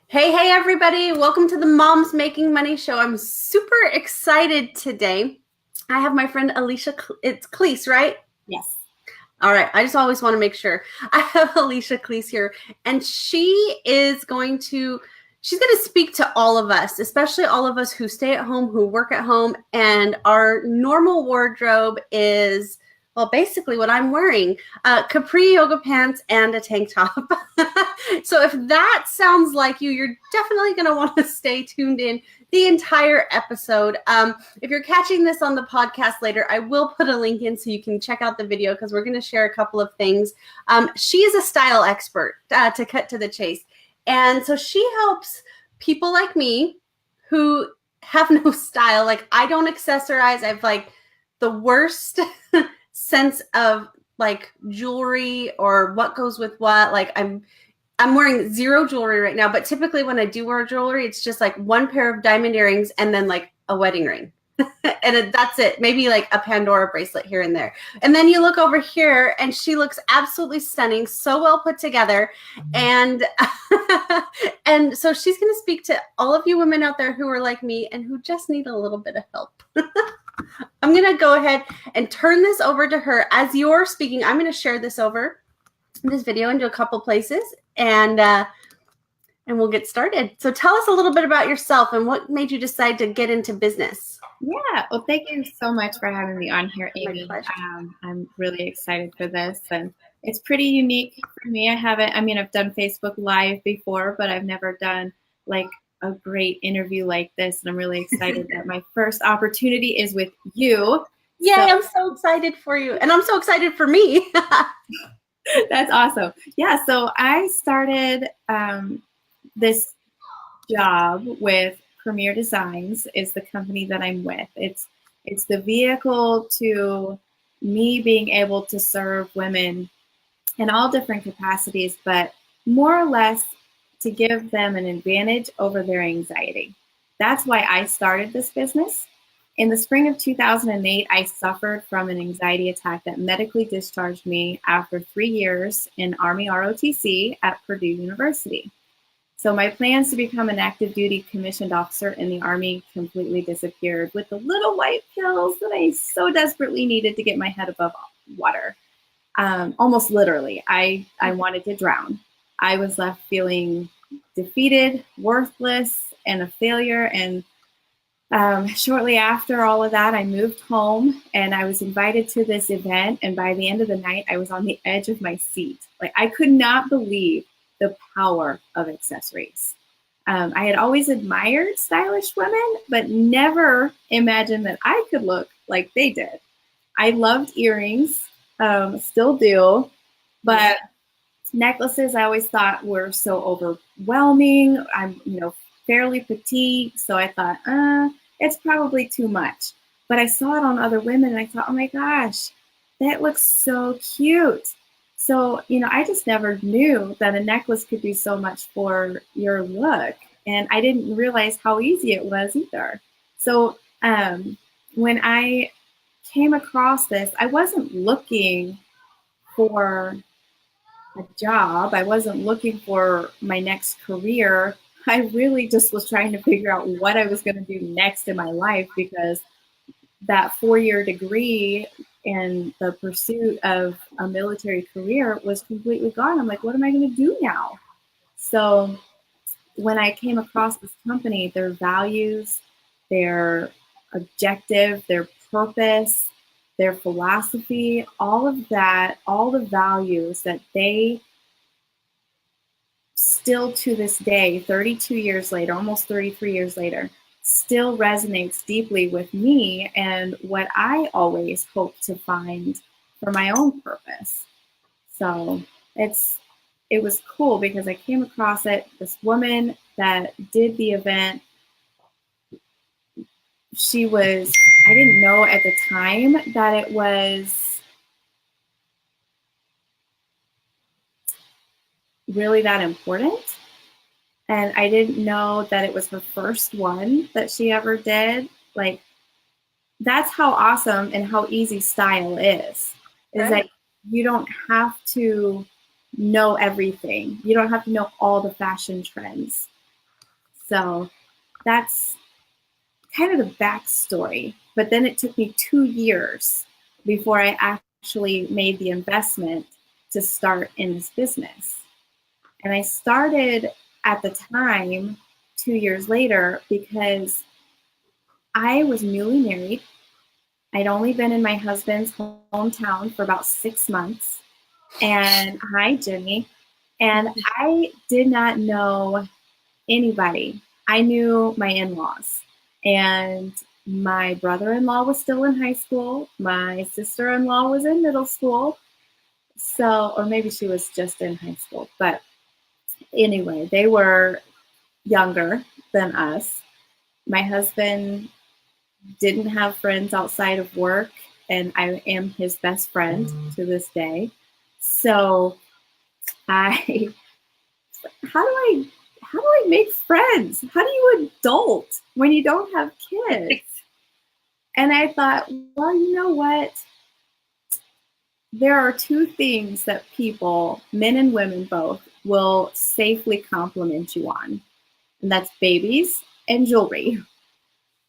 Hey, everybody. Welcome to the Moms Making Money Show. I'm super excited today. I have my friend Alysha. It's Klees, right? Yes. All right. I just always want to make sure. I have Alysha Klees here, and she's going to speak to all of us, especially all of us who stay at home, who work at home, and our normal wardrobe is, well, basically what I'm wearing, capri yoga pants and a tank top. So if that sounds like you're definitely going to want to stay tuned in the entire episode. If you're catching this on the podcast later, I will put a link in so you can check out the video because we're going to share a couple of things. She is a style expert, to cut to the chase. And so she helps people like me who have no style. Like, I don't accessorize. I've like the worst sense of like jewelry or what goes with what. Like, I'm wearing zero jewelry right now, but typically when I do wear jewelry, it's just like one pair of diamond earrings and then like a wedding ring. And that's it. Maybe like a Pandora bracelet here and there. And then you look over here and she looks absolutely stunning, so well put together. And and so she's going to speak to all of you women out there who are like me and who just need a little bit of help. I'm going to go ahead and turn this over to her. As you're speaking, I'm going to share this video into a couple places, and we'll get started. So tell us a little bit about yourself and what made you decide to get into business. Yeah. Well, thank you so much for having me on here, My Amie. pleasure. I'm really excited for this, and it's pretty unique for me. I've done Facebook Live before, but I've never done like a great interview like this, and I'm really excited that my first opportunity is with you. Yay, I'm so excited for you, and I'm so excited for me. That's awesome. Yeah, so I started this job with Premier Designs is the company that I'm with. It's the vehicle to me being able to serve women in all different capacities, but more or less to give them an advantage over their anxiety. That's why I started this business. In the spring of 2008, I suffered from an anxiety attack that medically discharged me after 3 years in Army ROTC at Purdue University. So my plans to become an active duty commissioned officer in the Army completely disappeared with the little white pills that I so desperately needed to get my head above water. Almost literally, I wanted to drown. I was left feeling defeated, worthless, and a failure. And shortly after all of that, I moved home and I was invited to this event. And by the end of the night, I was on the edge of my seat. Like, I could not believe the power of accessories. I had always admired stylish women, but never imagined that I could look like they did. I loved earrings, still do, but necklaces I always thought were so overwhelming. I'm, fairly petite, so I thought, it's probably too much. But I saw it on other women and I thought, oh my gosh, that looks so cute. So, I just never knew that a necklace could do so much for your look. And I didn't realize how easy it was either. So when I came across this, I wasn't looking for a job. I wasn't looking for my next career. I really just was trying to figure out what I was going to do next in my life, because that 4-year degree and the pursuit of a military career was completely gone. I'm like, what am I going to do now? So when I came across this company, their values, their objective, their purpose, their philosophy, all of that, all the values that they still to this day, 32 years later, almost 33 years later, still resonates deeply with me and what I always hope to find for my own purpose. So it was cool because I came across it. This woman that did the event, I didn't know at the time that it was really that important. And I didn't know that it was her first one that she ever did. Like, that's how awesome and how easy style is that you don't have to know everything. You don't have to know all the fashion trends. So that's kind of the backstory. But then it took me 2 years before I actually made the investment to start in this business. And I started at the time 2 years later because I was newly married. I'd only been in my husband's hometown for about 6 months. And hi, Jimmy. And I did not know anybody. I knew my in-laws. And my brother-in-law was still in high school. My sister-in-law was in middle school. So, or maybe she was just in high school. But anyway, they were younger than us. My husband didn't have friends outside of work, and I am his best friend to this day. So I, how do I make friends? How do you adult when you don't have kids? And I thought, well, you know what? There are two things that people, men and women both, will safely compliment you on. And that's babies and jewelry.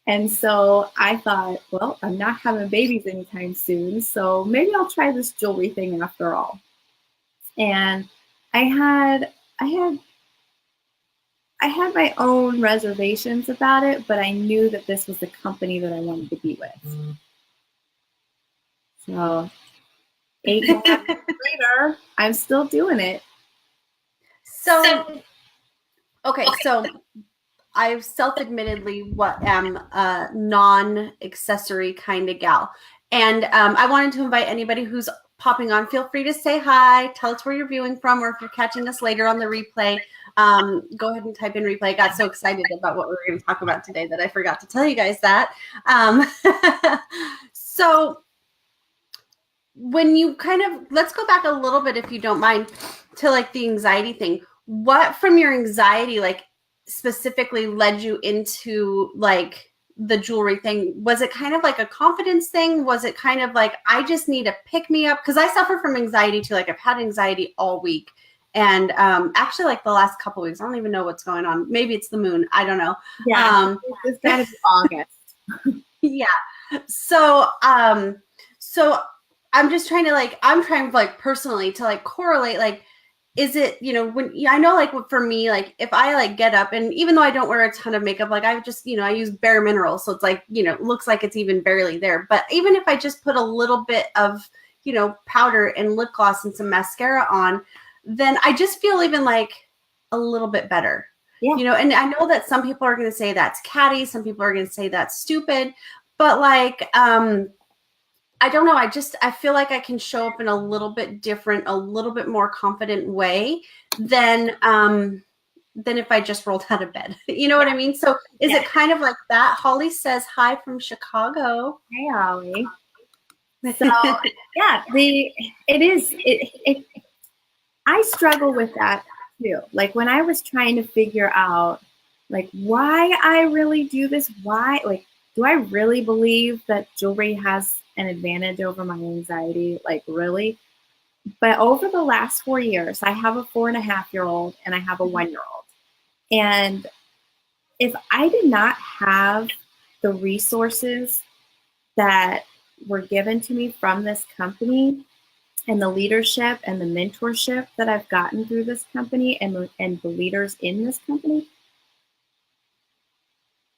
And so I thought, well, I'm not having babies anytime soon, so maybe I'll try this jewelry thing after all. And I had my own reservations about it, but I knew that this was the company that I wanted to be with. So 8.5 years later, I'm still doing it. So, okay, so I self-admittedly am a non-accessory kind of gal. And I wanted to invite anybody who's popping on, feel free to say hi, tell us where you're viewing from, or if you're catching us later on the replay, go ahead and type in replay. I got so excited about what we were going to talk about today that I forgot to tell you guys that. So when you let's go back a little bit, if you don't mind, to like the anxiety thing. What from your anxiety, like, specifically led you into like the jewelry thing? Was it kind of like a confidence thing? Was it kind of like, I just need to pick me up? Because I suffer from anxiety too. Like, I've had anxiety all week. And actually, like the last couple of weeks, I don't even know what's going on. Maybe it's the moon. I don't know. Yeah, it's got to be August. Yeah. So I'm just trying to personally to like correlate, like, is it, when I know, like, for me, like, if I like get up, and even though I don't wear a ton of makeup, like, I just, I use bare minerals. So it's like, looks like it's even barely there. But even if I just put a little bit of, powder and lip gloss and some mascara on, then I just feel even like a little bit better. Yeah. And I know that some people are going to say that's catty. Some people are going to say that's stupid. But like, I don't know. I feel like I can show up in a little bit different, a little bit more confident way than if I just rolled out of bed. You know what I mean? So is it kind of like that? Holly says hi from Chicago. Hey, Holly. So yeah, I struggle with that too. Like, when I was trying to figure out like why I really do this, do I really believe that jewelry has an advantage over my anxiety? Like, really? But over the last 4 years, I have a 4.5-year-old and I have a 1-year-old. And if I did not have the resources that were given to me from this company, and the leadership and the mentorship that I've gotten through this company and the leaders in this company,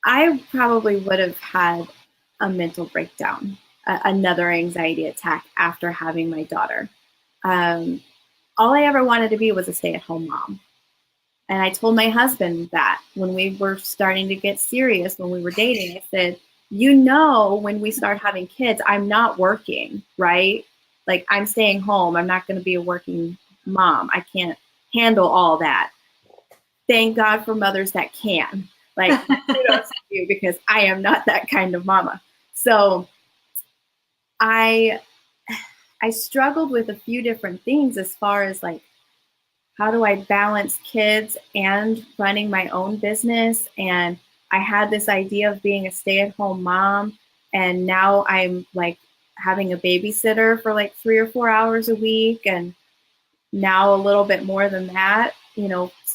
I probably would have had a mental breakdown, another anxiety attack after having my daughter. All I ever wanted to be was a stay-at-home mom. And I told my husband that when we were starting to get serious, when we were dating, I said, when we start having kids, I'm not working, right? Like, I'm staying home. I'm not going to be a working mom. I can't handle all that. Thank God for mothers that can. Like, kudos to you, because I am not that kind of mama. So I struggled with a few different things as far as like, how do I balance kids and running my own business? And I had this idea of being a stay-at-home mom, and now I'm like having a babysitter for like 3 or 4 hours a week, and now a little bit more than that,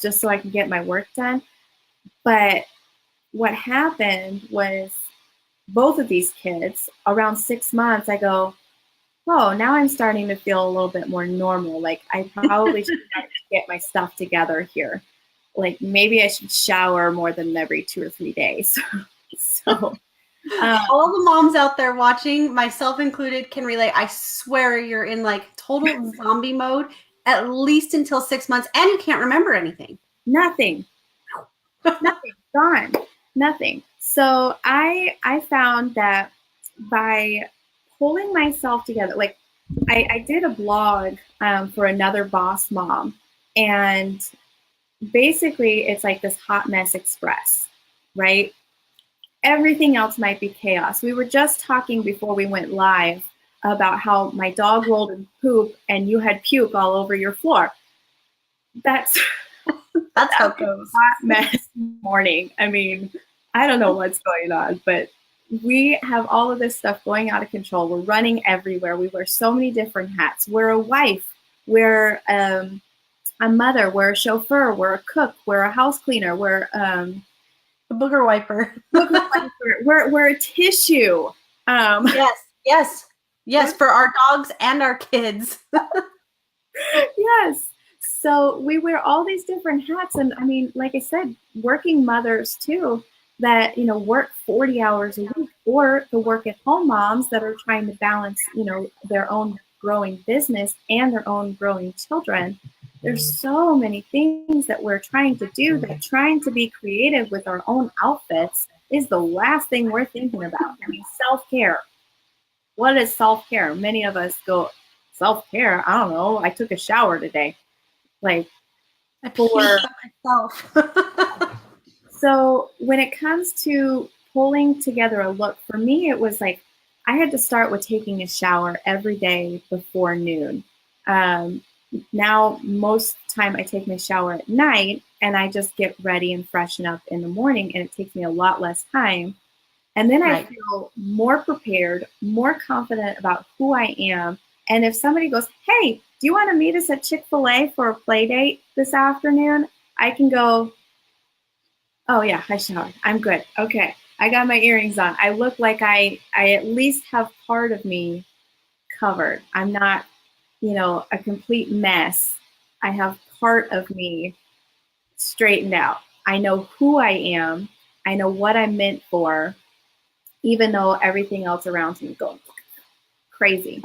just so I can get my work done. But what happened was both of these kids, around 6 months, I go, oh, now I'm starting to feel a little bit more normal. Like I probably should start to get my stuff together here. Like maybe I should shower more than every 2 or 3 days. So all the moms out there watching, myself included, can relate. I swear you're in like total zombie mode at least until 6 months, and you can't remember anything. nothing, nothing, gone, nothing. So I found that by pulling myself together, like I did a blog for another boss mom, and basically it's like this hot mess express, right? Everything else might be chaos. We were just talking before we went live about how my dog rolled in poop and you had puke all over your floor. That's how it goes. Hot mess morning. I mean, I don't know what's going on, but we have all of this stuff going out of control. We're running everywhere. We wear so many different hats. We're a wife. We're a mother. We're a chauffeur. We're a cook. We're a house cleaner. We're a booger wiper. We're a tissue. Yes, for our dogs and our kids. Yes. So we wear all these different hats. And I mean, like I said, working mothers too, that, work 40 hours a week, or the work at home moms that are trying to balance, their own growing business and their own growing children. There's so many things that we're trying to do, that trying to be creative with our own outfits is the last thing we're thinking about. I mean, self-care. What is self-care? Many of us go, self-care? I don't know. I took a shower today. Like, for myself. So when it comes to pulling together a look, for me, it was like I had to start with taking a shower every day before noon. Now, most time I take my shower at night and I just get ready and freshen up in the morning, and it takes me a lot less time. And then I feel more prepared, more confident about who I am. And if somebody goes, hey, do you want to meet us at Chick-fil-A for a play date this afternoon? I can go, oh yeah, I showered. I'm good. Okay. I got my earrings on. I look like I at least have part of me covered. I'm not, a complete mess. I have part of me straightened out. I know who I am. I know what I'm meant for, even though everything else around me goes crazy.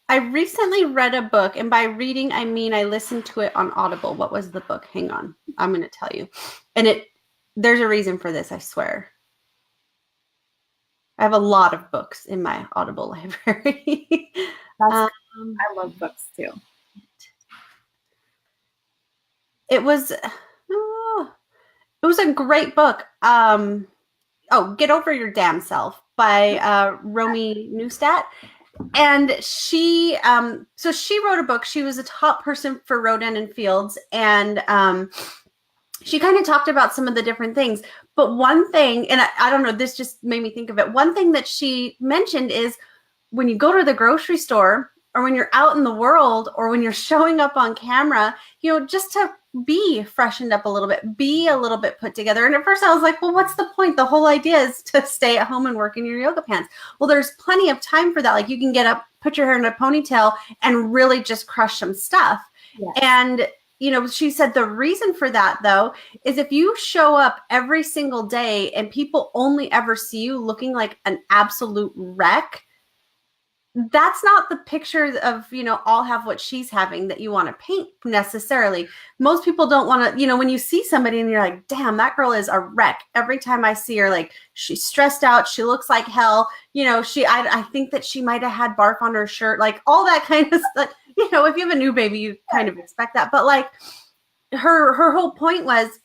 I recently read a book, and by reading, I mean I listened to it on Audible. What was the book? Hang on. I'm going to tell you. And there's a reason for this, I swear. I have a lot of books in my Audible library. I love books too. It was a great book. Get Over Your Damn Self by Romy Neustadt. And she wrote a book. She was a top person for Rodan and Fields, and she kind of talked about some of the different things. But one thing, and I don't know, this just made me think of it. One thing that she mentioned is when you go to the grocery store, or when you're out in the world, or when you're showing up on camera, just to be freshened up a little bit, be a little bit put together. And at first I was like, well, what's the point? The whole idea is to stay at home and work in your yoga pants. Well, there's plenty of time for that. Like, you can get up, put your hair in a ponytail, and really just crush some stuff. Yes. And she said the reason for that, though, is if you show up every single day and people only ever see you looking like an absolute wreck, that's not the picture of, I'll have what she's having that you want to paint necessarily. Most people don't want to, when you see somebody and you're like, damn, that girl is a wreck. Every time I see her, like, she's stressed out. She looks like hell. I think that she might've had barf on her shirt, like all that kind of stuff. If you have a new baby, you kind of expect that. But like her whole point was,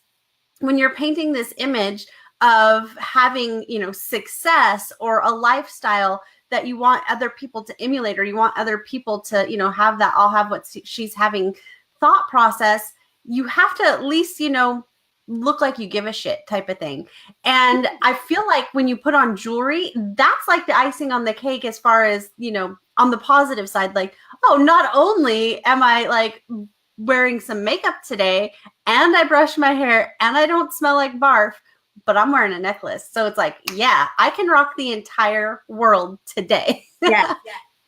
when you're painting this image of having, success or a lifestyle that you want other people to emulate, or you want other people to, have that I'll have what she's having thought process, you have to at least, look like you give a shit type of thing. And I feel like when you put on jewelry, that's like the icing on the cake, as far as, on the positive side, like, oh, not only am I like wearing some makeup today and I brush my hair and I don't smell like barf, but I'm wearing a necklace. So it's like, yeah, I can rock the entire world today. Yeah.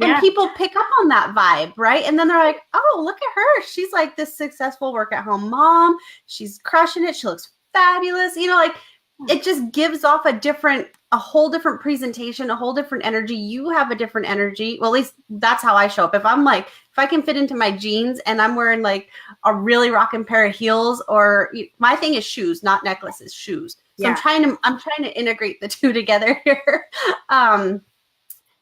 And people pick up on that vibe, right? And then they're like, oh, look at her. She's like this successful work at home mom. She's crushing it. She looks fabulous. You know, like it just gives off a whole different presentation, a whole different energy. You have a different energy. Well, at least that's how I show up. If I can fit into my jeans and I'm wearing like a really rocking pair of heels, or my thing is shoes, not necklaces, shoes. So I'm trying to integrate the two together here.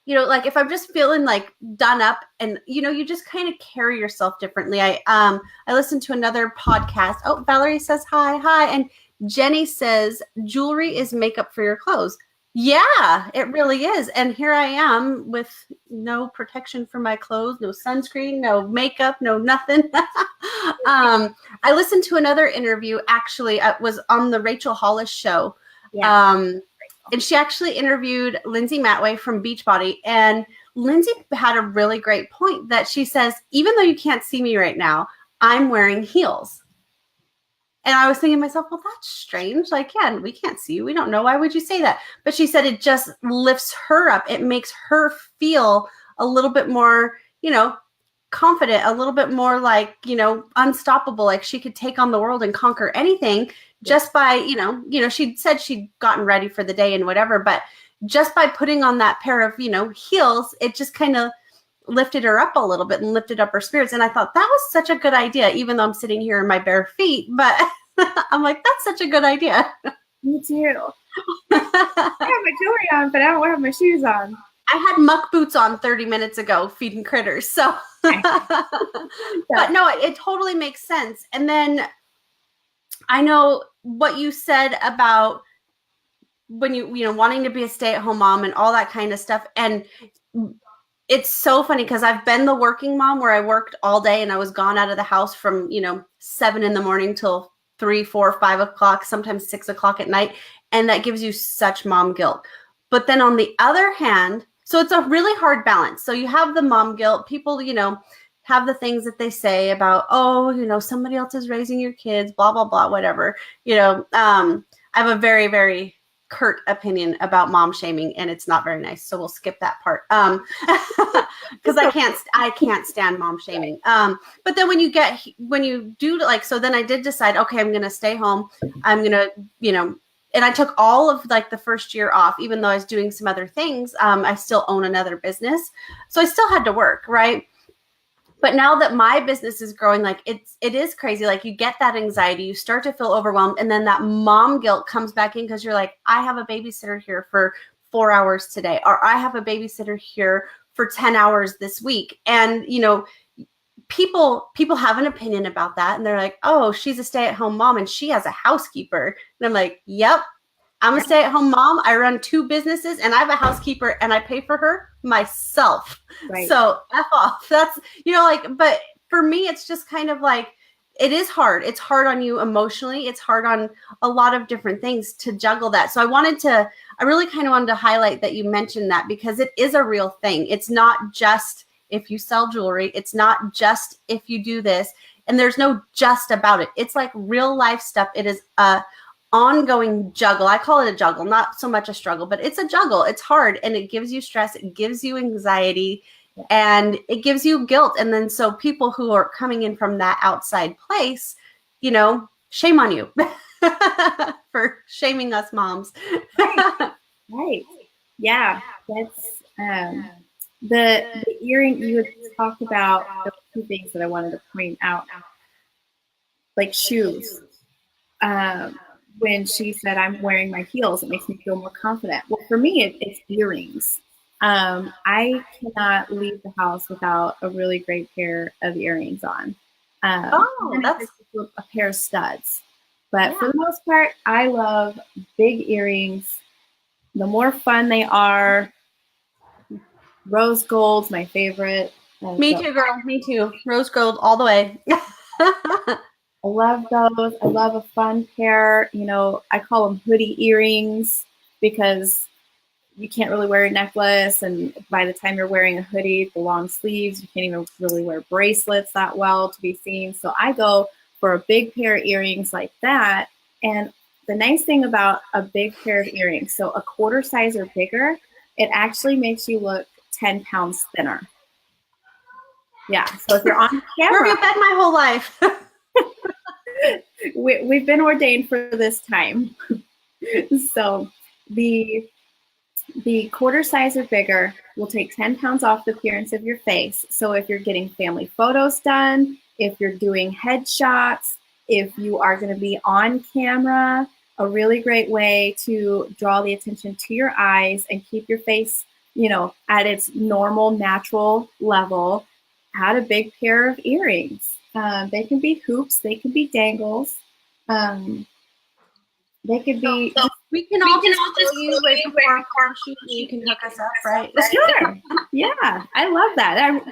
Like if I'm just feeling like done up and, you just kind of carry yourself differently. I listened to another podcast. Oh, Valerie says hi. And Jenny says jewelry is makeup for your clothes. Yeah, it really is. And here I am with no protection for my clothes, no sunscreen, no makeup, no nothing. I listened to another interview. Actually, it was on the Rachel Hollis show. Yeah. And she actually interviewed Lindsay Matway from Beachbody. And Lindsay had a really great point that she says, even though you can't see me right now, I'm wearing heels. And I was thinking to myself, well, that's strange. Like, yeah, we can't see you. We don't know. Why would you say that? But she said it just lifts her up. It makes her feel a little bit more, confident, a little bit more like, unstoppable. Like she could take on the world and conquer anything just by, she said she'd gotten ready for the day and whatever. But just by putting on that pair of, heels, it just kind of lifted her up a little bit and lifted up her spirits. And I thought that was such a good idea, even though I'm sitting here in my bare feet. But I'm like, that's such a good idea. Me too. I have my jewelry on, but I don't have my shoes on. I had muck boots on 30 minutes ago feeding critters. So, but no, it totally makes sense. And then I know what you said about when you wanting to be a stay-at-home mom and all that kind of stuff. And it's so funny because I've been the working mom where I worked all day and I was gone out of the house from, 7 a.m. till 3, 4, 5 o'clock, sometimes 6 o'clock at night. And that gives you such mom guilt. But then on the other hand, so it's a really hard balance. So you have the mom guilt. People, have the things that they say about, oh, somebody else is raising your kids, blah, blah, blah, whatever. I have a very, very curt opinion about mom shaming, and it's not very nice. So we'll skip that part. Because I can't stand mom shaming. But then when you do like, so then I did decide, okay, I'm going to stay home. I'm going to, and I took all of like the first year off, even though I was doing some other things. I still own another business. So I still had to work. Right. But now that my business is growing, like it is crazy. Like you get that anxiety, you start to feel overwhelmed. And then that mom guilt comes back in because you're like, I have a babysitter here for 4 hours today, or I have a babysitter here for 10 hours this week. And, people have an opinion about that. And they're like, oh, she's a stay-at-home mom and she has a housekeeper. And I'm like, yep, I'm a stay-at-home mom. I run 2 businesses and I have a housekeeper and I pay for her myself. Right. So F off. That's, but for me, it's just kind of like, it is hard. It's hard on you emotionally. It's hard on a lot of different things to juggle that. So I really kind of wanted to highlight that you mentioned that because it is a real thing. It's not just if you sell jewelry. It's not just if you do this. And there's no just about it. It's like real life stuff. It is a ongoing juggle. I call it a juggle, not so much a struggle, but it's a juggle. It's hard and it gives you stress. It gives you anxiety and it gives you guilt. And then so people who are coming in from that outside place, shame on you for shaming us moms. Right. Yeah. That's the earring you had talked about. The 2 things that I wanted to point out, like shoes. When she said, I'm wearing my heels, it makes me feel more confident. Well, for me, it's earrings. I cannot leave the house without a really great pair of earrings on. That's a pair of studs. But for the most part, I love big earrings. The more fun they are, rose gold's my favorite. Me too, girl. Me too. Rose gold all the way. I love those. I love a fun pair. I call them hoodie earrings because you can't really wear a necklace, and by the time you're wearing a hoodie, the long sleeves, you can't even really wear bracelets that well to be seen. So I go for a big pair of earrings like that. And the nice thing about a big pair of earrings, so a quarter size or bigger, it actually makes you look 10 pounds thinner. Yeah, so if you're on Where camera, have you been my whole life? we've been ordained for this time. So the quarter size or bigger will take 10 pounds off the appearance of your face. So if you're getting family photos done, if you're doing headshots, if you are going to be on camera, a really great way to draw the attention to your eyes and keep your face, at its normal, natural level, add a big pair of earrings. They can be hoops, they can be dangles. They could be. So we can all just call you with a farm sheet and you can hook us up, right? Sure. Yeah, I love that.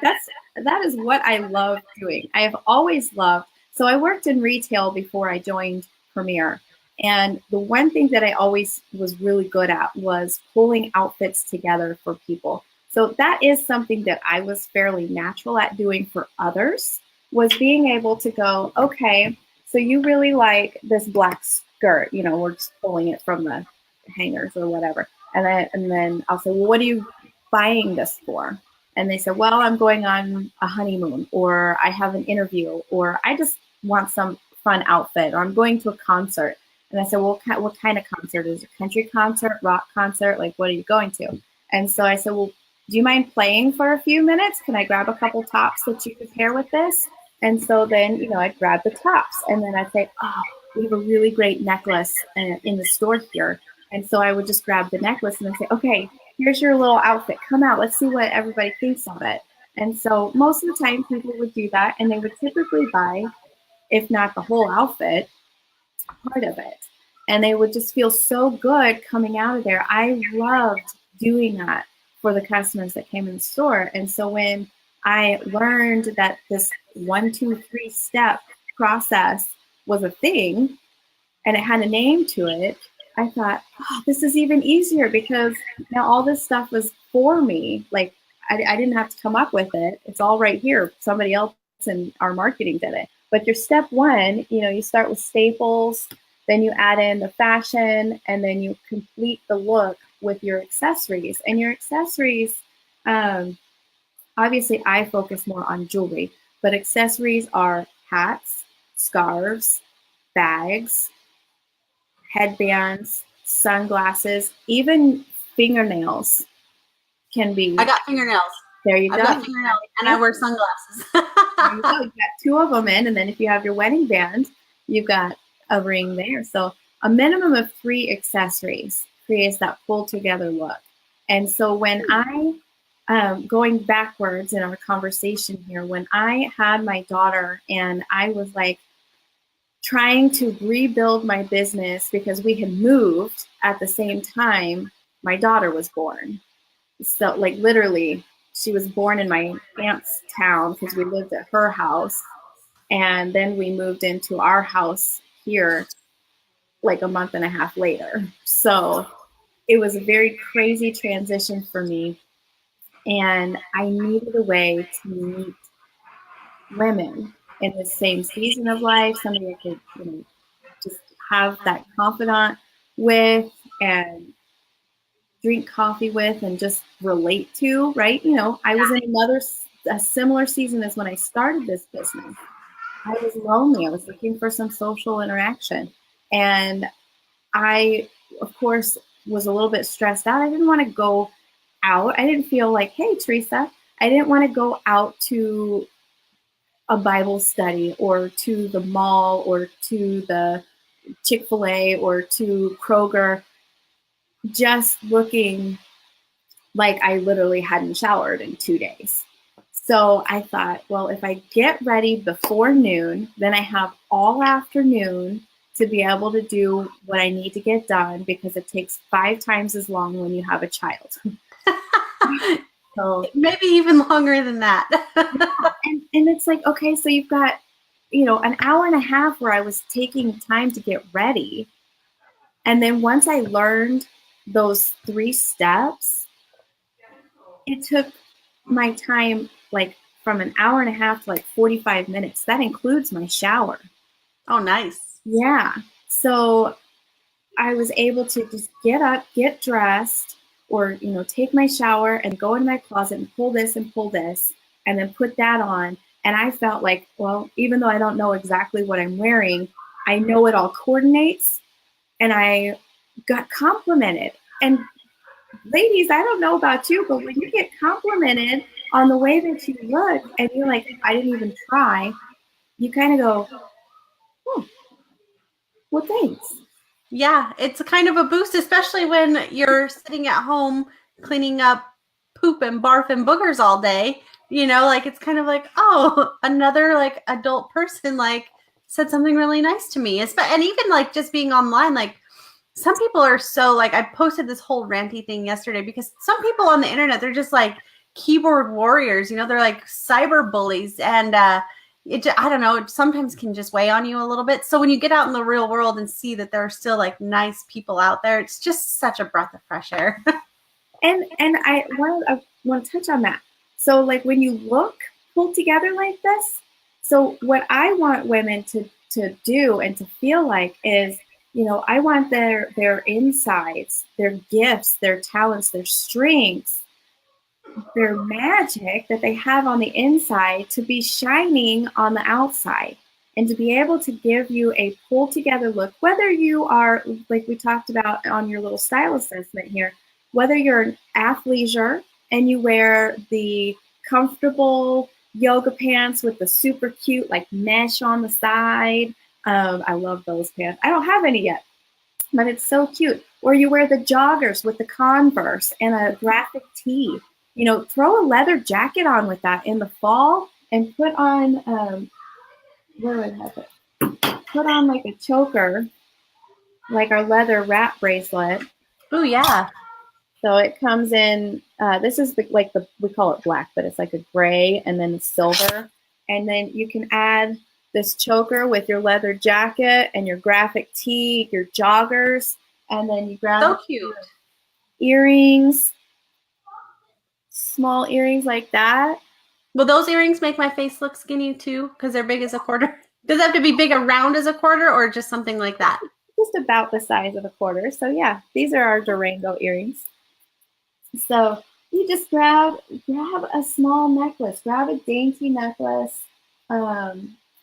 That is what I love doing. I have always loved. So I worked in retail before I joined Premier, and the one thing that I always was really good at was pulling outfits together for people. So that is something that I was fairly natural at doing for others, was being able to go, okay, so you really like this black skirt, we're just pulling it from the hangers or whatever. And then I'll say, well, what are you buying this for? And they said, well, I'm going on a honeymoon, or I have an interview, or I just want some fun outfit, or I'm going to a concert. And I said, well, what kind of concert? Is it a country concert, rock concert? Like, what are you going to? And so I said, well, do you mind playing for a few minutes? Can I grab a couple tops that you could pair with this? And so then, I'd grab the tops, and then I'd say, oh, we have a really great necklace in the store here. And so I would just grab the necklace and I'd say, okay, here's your little outfit. Come out. Let's see what everybody thinks of it. And so most of the time people would do that, and they would typically buy, if not the whole outfit, part of it. And they would just feel so good coming out of there. I loved doing that for the customers that came in the store. And so when I learned that this 1, 2, 3 step process was a thing and it had a name to it, I thought, oh, this is even easier, because now all this stuff was for me. Like, I didn't have to come up with it. It's all right here. Somebody else in our marketing did it. But your step one, you start with staples, then you add in the fashion, and then you complete the look with your accessories. And your accessories, obviously I focus more on jewelry, but accessories are hats, scarves, bags, headbands, sunglasses, even fingernails can be. I got fingernails. There you go. I've got fingernails, and I wear sunglasses. There you go. You've got 2 of them in, and then if you have your wedding band, you've got a ring there. So a minimum of 3 accessories creates that full together look. And so when going backwards in our conversation here, when I had my daughter and I was like trying to rebuild my business because we had moved at the same time, my daughter was born. So like literally, she was born in my aunt's town because we lived at her house. And then we moved into our house here like a month and a half later. So it was a very crazy transition for me. And I needed a way to meet women in the same season of life, somebody I could, just have that confidant with and drink coffee with and just relate to, right? I was in a similar season as when I started this business. I was lonely. I was looking for some social interaction. And I, of course, was a little bit stressed out. I didn't want to go out. I didn't feel like, hey, Teresa, I didn't want to go out to a Bible study or to the mall or to the Chick-fil-A or to Kroger just looking like I literally hadn't showered in 2 days. So I thought, well, if I get ready before noon, then I have all afternoon to be able to do what I need to get done, because it takes 5 times as long when you have a child. So maybe even longer than that. and it's like, okay, so you've got, an hour and a half where I was taking time to get ready. And then once I learned those 3 steps, it took my time like from an hour and a half to like 45 minutes. That includes my shower. Oh, nice. Yeah. So I was able to just get up, get dressed, or, take my shower and go into my closet and pull this and then put that on. And I felt like, well, even though I don't know exactly what I'm wearing, I know it all coordinates, and I got complimented. And ladies, I don't know about you, but when you get complimented on the way that you look and you're like, I didn't even try, you kind of go, oh, well, thanks. Yeah, it's a kind of a boost, especially when you're sitting at home cleaning up poop and barf and boogers all day. Like it's kind of like, oh, another like adult person like said something really nice to me. And even like just being online, like some people are so like, I posted this whole ranty thing yesterday because some people on the internet, they're just like keyboard warriors, they're like cyber bullies, and I don't know, it sometimes can just weigh on you a little bit. So when you get out in the real world and see that there are still like nice people out there, it's just such a breath of fresh air. and I want to touch on that. So like when you look pulled together like this, so what I want women to do and to feel like is, I want their insides, their gifts, their talents, their strengths, their magic that they have on the inside to be shining on the outside, and to be able to give you a pulled together look, whether you are, like we talked about on your little style assessment here, whether you're an athleisure and you wear the comfortable yoga pants with the super cute like mesh on the side. I love those pants. I don't have any yet, but it's so cute. Or you wear the joggers with the Converse and a graphic tee. Throw a leather jacket on with that in the fall, and put on, where would I have it? Put on like a choker, like our leather wrap bracelet. Oh yeah. So it comes in, this is we call it black, but it's like a gray and then silver. And then you can add this choker with your leather jacket and your graphic tee, your joggers, and then you grab so cute earrings, small earrings like that. Will those earrings make my face look skinny too? Because they're big as a quarter? Does it have to be big around as a quarter, or just something like that? Just about the size of a quarter. So yeah, these are our Durango earrings. So you just grab a small necklace, grab a dainty necklace.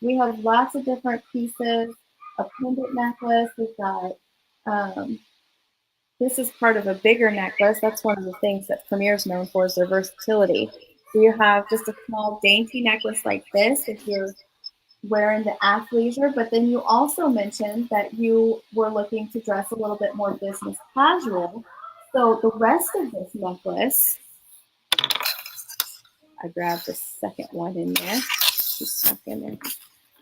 We have lots of different pieces, a pendant necklace. We've got, this is part of a bigger necklace. That's one of the things that Premier is known for, is their versatility. So you have just a small dainty necklace like this if you're wearing the athleisure, but then you also mentioned that you were looking to dress a little bit more business casual. So the rest of this necklace, I grabbed the second one in there. Just stuck in there.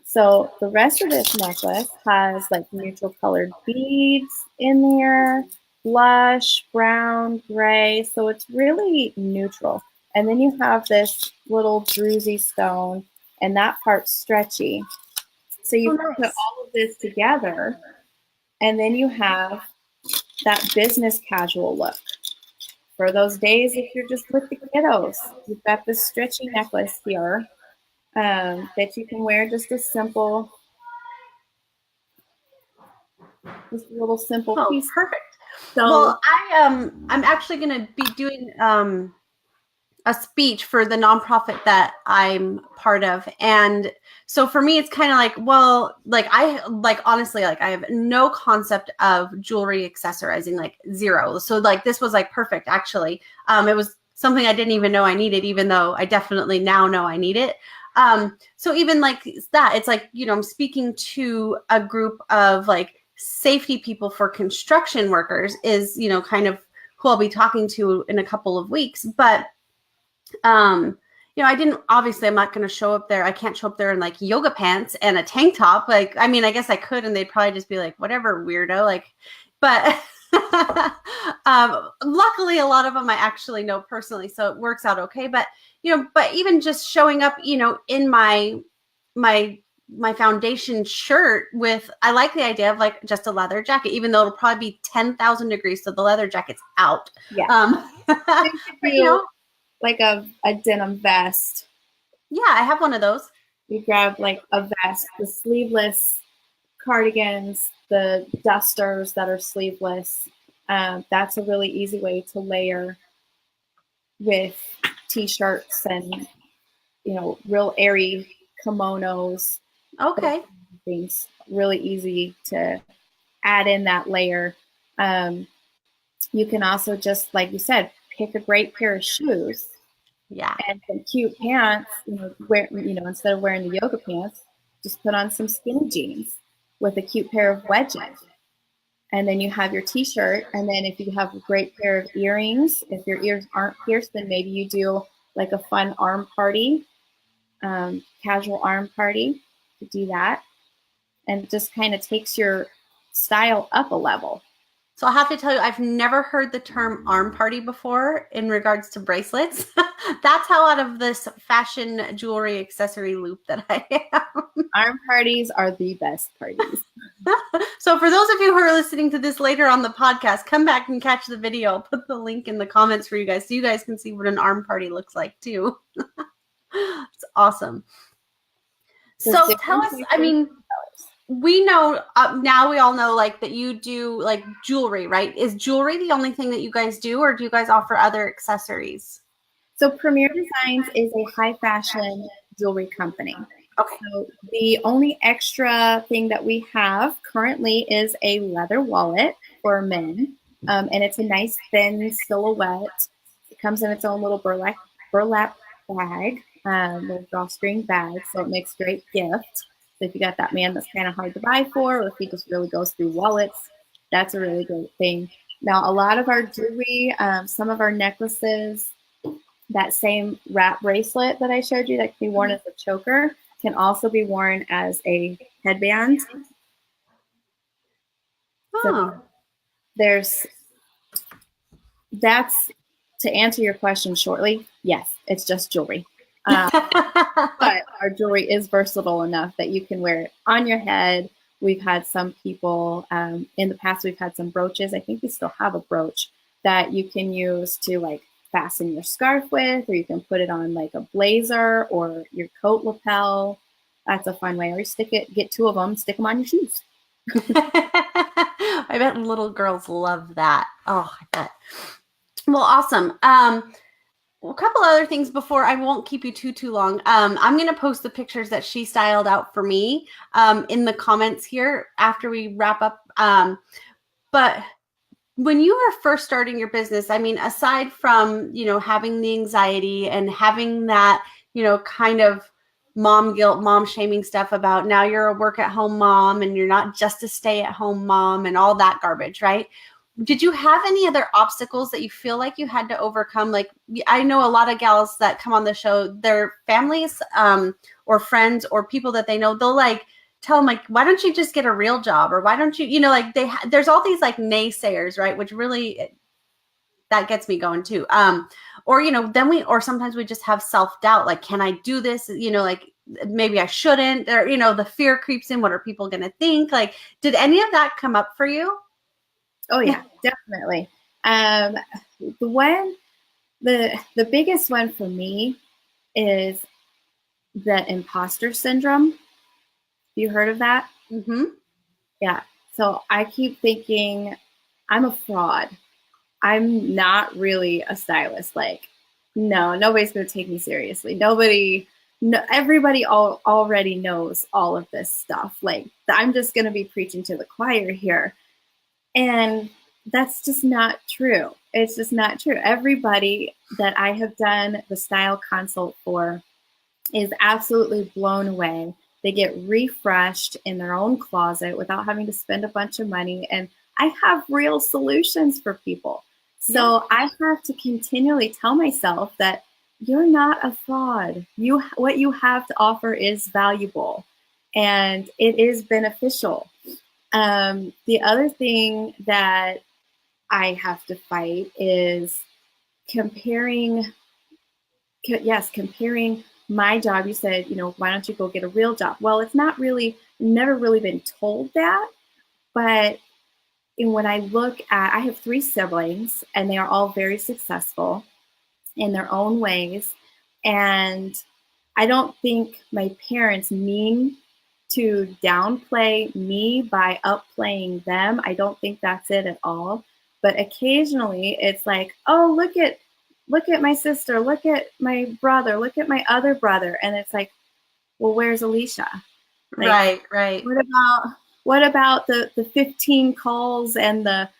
So the rest of this necklace has like neutral colored beads in there, blush, brown, gray. So it's really neutral. And then you have this little druzy stone, and that part's stretchy. So you put all of this together, and then you have that business casual look. For those days, if you're just with the kiddos, you've got this stretchy necklace here that you can wear, just a little simple piece. Perfect. So, well, I'm actually going to be doing a speech for the nonprofit that I'm part of. And so for me, it's kind of like, well, like honestly, like I have no concept of jewelry accessorizing, like zero. So like, this was like perfect, actually. It was something I didn't even know I needed, even though I definitely now know I need it. So even like that, it's like, I'm speaking to a group of like safety people for construction workers is, kind of who I'll be talking to in a couple of weeks. But I'm not going to show up there. I can't show up there in like yoga pants and a tank top. Like, I mean, I guess I could, and they'd probably just be like, whatever, weirdo. Like, but luckily a lot of them I actually know personally, so it works out okay. But, but even just showing up, in my my foundation shirt with, I like the idea of like just a leather jacket, even though it'll probably be 10,000 degrees. So the leather jacket's out. Yeah. But, you know, like a denim vest. Yeah, I have one of those. You grab like a vest, the sleeveless cardigans, the dusters that are sleeveless. That's a really easy way to layer with t-shirts and, you know, real airy kimonos. Okay. Things really easy to add in that layer. You can also just, like you said, pick a great pair of shoes. Yeah. And some cute pants, instead of wearing the yoga pants, just put on some skinny jeans with a cute pair of wedges. And then you have your t-shirt. And then if you have a great pair of earrings, if your ears aren't pierced, then maybe you do like a fun arm party, casual arm party to do that. And it just kind of takes your style up a level. So I have to tell you, I've never heard the term arm party before in regards to bracelets. That's how out of this fashion jewelry accessory loop that I am. Arm parties are the best parties. So for those of you who are listening to this later on the podcast, come back and catch the video. I'll put the link in the comments for you guys so you guys can see what an arm party looks like too. It's awesome. So tell us, I mean, we know now we all know like that you do like jewelry, right? Is jewelry the only thing that you guys do, or do you guys offer other accessories? So Premier Designs is a high fashion jewelry company. Okay. So the only extra thing that we have currently is a leather wallet for men. And it's a nice thin silhouette. It comes in its own little burlap bag, little drawstring bag. So it makes a great gift. So if you got that man that's kind of hard to buy for, or if he just really goes through wallets, that's a really great thing. Now, a lot of our jewelry, some of our necklaces, that same wrap bracelet that I showed you that can be worn as a choker can also be worn as a headband. Oh. So that's to answer your question shortly. Yes, it's just jewelry. But our jewelry is versatile enough that you can wear it on your head. We've had some people in the past, we've had some brooches. I think we still have a brooch that you can use to like fasten your scarf with, or you can put it on like a blazer or your coat lapel. That's a fun way. Or you get two of them, stick them on your shoes. I bet little girls love that. Oh, I bet. Well, awesome. A couple other things before I won't keep you too long. I'm going to post the pictures that she styled out for me in the comments here after we wrap up. But when you were first starting your business, I mean, aside from, you know, having the anxiety and having that, you know, kind of mom guilt, mom shaming stuff about now you're a work at home mom and you're not just a stay at home mom and all that garbage, right? Did you have any other obstacles that you feel like you had to overcome? Like, I know a lot of gals that come on the show, their families or friends or people that they know, they'll like tell them like, why don't you just get a real job? Or why don't you, you know, like there's all these like naysayers, right? Which really, that gets me going too. Or, you know, or sometimes we just have self-doubt. Like, can I do this? You know, like maybe I shouldn't, or, you know, the fear creeps in. What are people going to think? Like, did any of that come up for you? Oh yeah, definitely. The biggest one for me is the imposter syndrome. You heard of that? Mm-hmm. Yeah. So I keep thinking I'm a fraud. I'm not really a stylist. Like, no, nobody's going to take me seriously. Everybody already knows all of this stuff. Like, I'm just going to be preaching to the choir here. And that's just not true. It's just not true. Everybody that I have done the style consult for is absolutely blown away. They get refreshed in their own closet without having to spend a bunch of money. And I have real solutions for people. So I have to continually tell myself that you're not a fraud. What you have to offer is valuable and it is beneficial. The other thing that I have to fight is comparing my job, you said, why don't you go get a real job? Well, it's not really, never really been told that. But when I look at, I have 3 siblings, and they are all very successful in their own ways. And I don't think my parents mean to downplay me by upplaying them. I don't think that's it at all. But occasionally it's like, oh, look at my sister, look at my brother, look at my other brother. And it's like, well, where's Alysha? Like, right. What about the 15 calls and the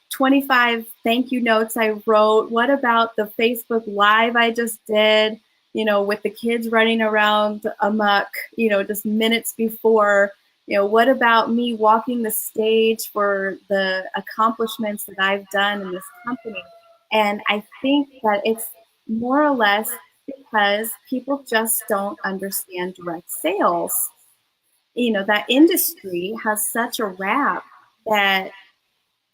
25 thank you notes I wrote? What about the Facebook Live I just did? With the kids running around amok, just minutes before. What about me walking the stage for the accomplishments that I've done in this company? And I think that it's more or less because people just don't understand direct sales. That industry has such a rap that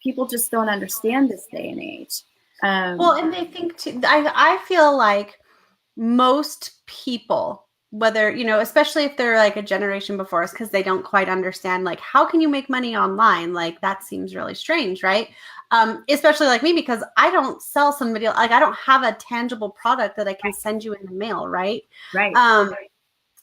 people just don't understand this day and age. Well, and they think too, I feel like most people, whether, especially if they're like a generation before us, because they don't quite understand, like, how can you make money online? Like, that seems really strange, right? Especially like me, because I don't sell somebody, like, I don't have a tangible product that I can send you in the mail, right? Right.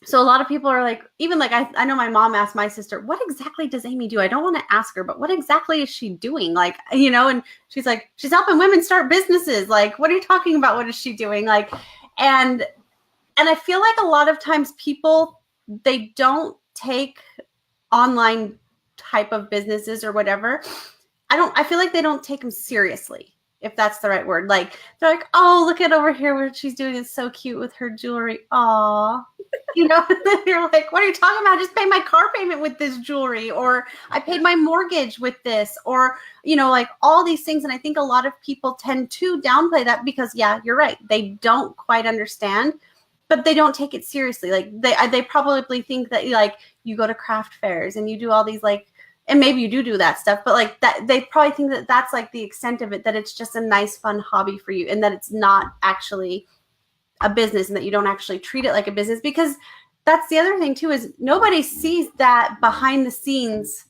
So a lot of people are like, even like, I know my mom asked my sister, what exactly does Amie do? I don't want to ask her, but what exactly is she doing? Like, and she's like, she's helping women start businesses. Like, what are you talking about? What is she doing? Like, and I feel like a lot of times people, they don't take online type of businesses or whatever. I feel like they don't take them seriously, if that's the right word. Like, they're like, oh, look at over here what she's doing. It's so cute with her jewelry. Aw. You're like, what are you talking about? I just paid my car payment with this jewelry, or I paid my mortgage with this, or, like all these things. And I think a lot of people tend to downplay that because, yeah, you're right. They don't quite understand, but they don't take it seriously. Like, they probably think that, like, you go to craft fairs and you do all these, like, and maybe you do that stuff, but like that, they probably think that that's like the extent of it, that it's just a nice, fun hobby for you, and that it's not actually a business, and that you don't actually treat it like a business. Because that's the other thing too, is nobody sees that behind the scenes